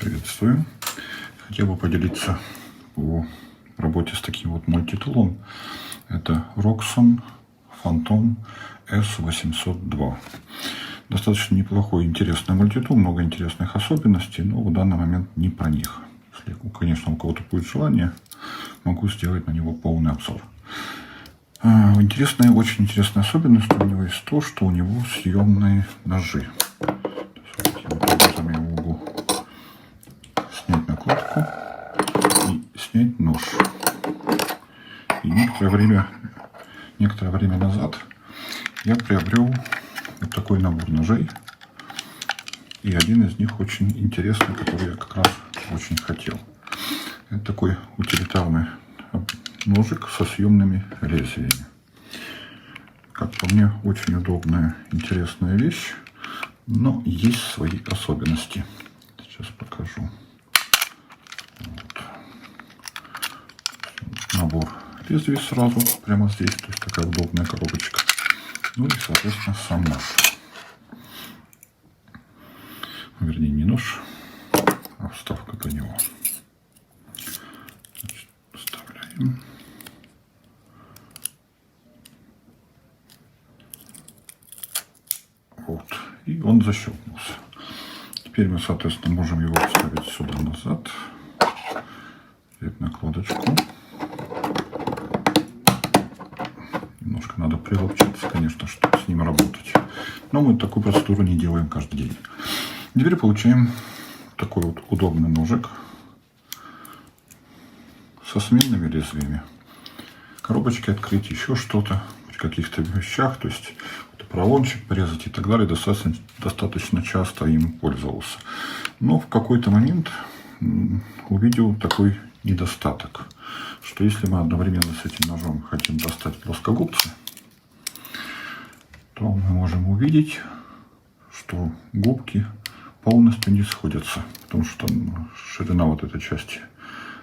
Приветствую. Хотел бы поделиться по работе с таким вот мультитулом. Это Roxxon Phantom S802. Достаточно неплохой, интересный мультитул, много интересных особенностей, но в данный момент не про них. Если, конечно, у кого-то будет желание, могу сделать на него полный обзор. Очень интересная особенность у него есть то, что у него съемные ножи. Я могу снять накладку и снять нож. И некоторое время назад я приобрел вот такой набор ножей. И один из них очень интересный, который я как раз очень хотел. Это такой утилитарный ножик со съемными лезвиями. Как по мне, очень удобная, интересная вещь, но есть свои особенности. Сейчас покажу. Вот. Набор лезвий сразу, прямо здесь, то есть такая удобная коробочка. Ну и, соответственно, сам нож. Вернее, не нож, а вставка для него. Значит, вставляем. Вот. И он защелкнулся. Теперь мы, соответственно, можем его вставить сюда назад. Взять накладочку. Немножко надо приловчиться, конечно, чтобы с ним работать. Но мы такую процедуру не делаем каждый день. Теперь получаем такой вот удобный ножик со сменными лезвиями. Коробочки открыть, еще что-то, в каких-то вещах, то есть поролончик порезать и так далее. Достаточно часто им пользовался. Но в какой-то момент увидел такой недостаток, что если мы одновременно с этим ножом хотим достать плоскогубцы, то мы можем увидеть, что губки полностью не сходятся, потому что ширина вот этой части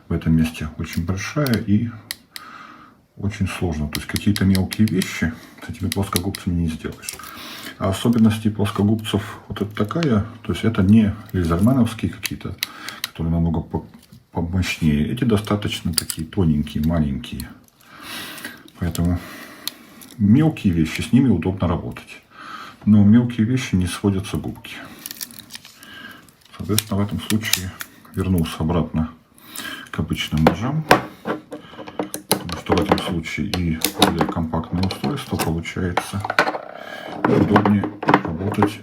в этом месте очень большая и очень сложно. То есть какие-то мелкие вещи с этими плоскогубцами не сделаешь. А особенности плоскогубцев вот это такая, то есть это не лазермановские какие-то, которые намного помощнее. Эти достаточно такие тоненькие, маленькие. Поэтому мелкие вещи, с ними удобно работать. Но мелкие вещи не сходятся губки. Соответственно, в этом случае вернулся обратно к обычным ножам. Что в этом случае и более компактное устройство получается, и удобнее работать.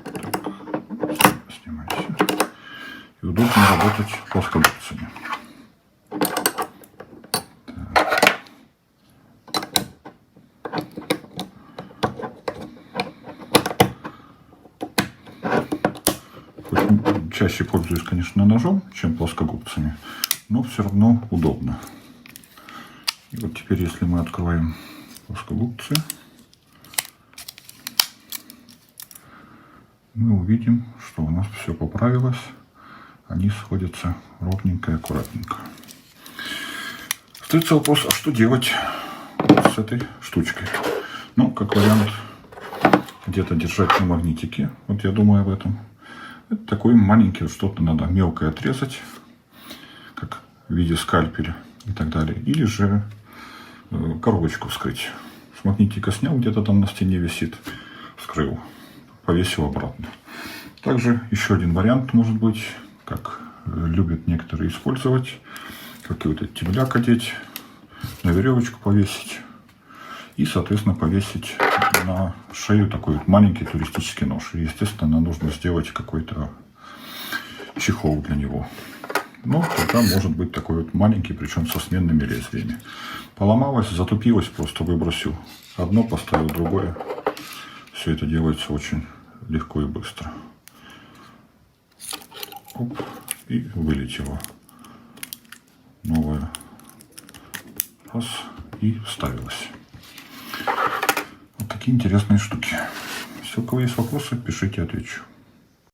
Так, снимайся. И удобнее работать плоскогубцами. Хоть чаще пользуюсь, конечно, ножом, чем плоскогубцами, но все равно удобно. И вот теперь, если мы откроем плоскогубцы, мы увидим, что у нас все поправилось. Они сходятся ровненько и аккуратненько. Остается вопрос, а что делать с этой штучкой? Ну, как вариант, где-то держать на магнитике. Вот я думаю об этом. Это такой маленький, что-то надо мелкое отрезать, как в виде скальпеля и так далее. Или же коробочку вскрыть. С магнитика снял, где-то там на стене висит, вскрыл, повесил обратно. Также еще один вариант может быть, как любят некоторые использовать, как и вот эти темляк одеть, на веревочку повесить и, соответственно, повесить на шею такой вот маленький туристический нож. И, естественно, нам нужно сделать какой-то чехол для него. Но тогда может быть такой вот маленький, причем со сменными лезвиями. Поломалось, затупилось, просто выбросил одно, поставил другое. Все это делается очень легко и быстро. Оп, и вылетело новое. Раз, и вставилось. Вот такие интересные штуки. Если у кого есть вопросы, пишите, отвечу.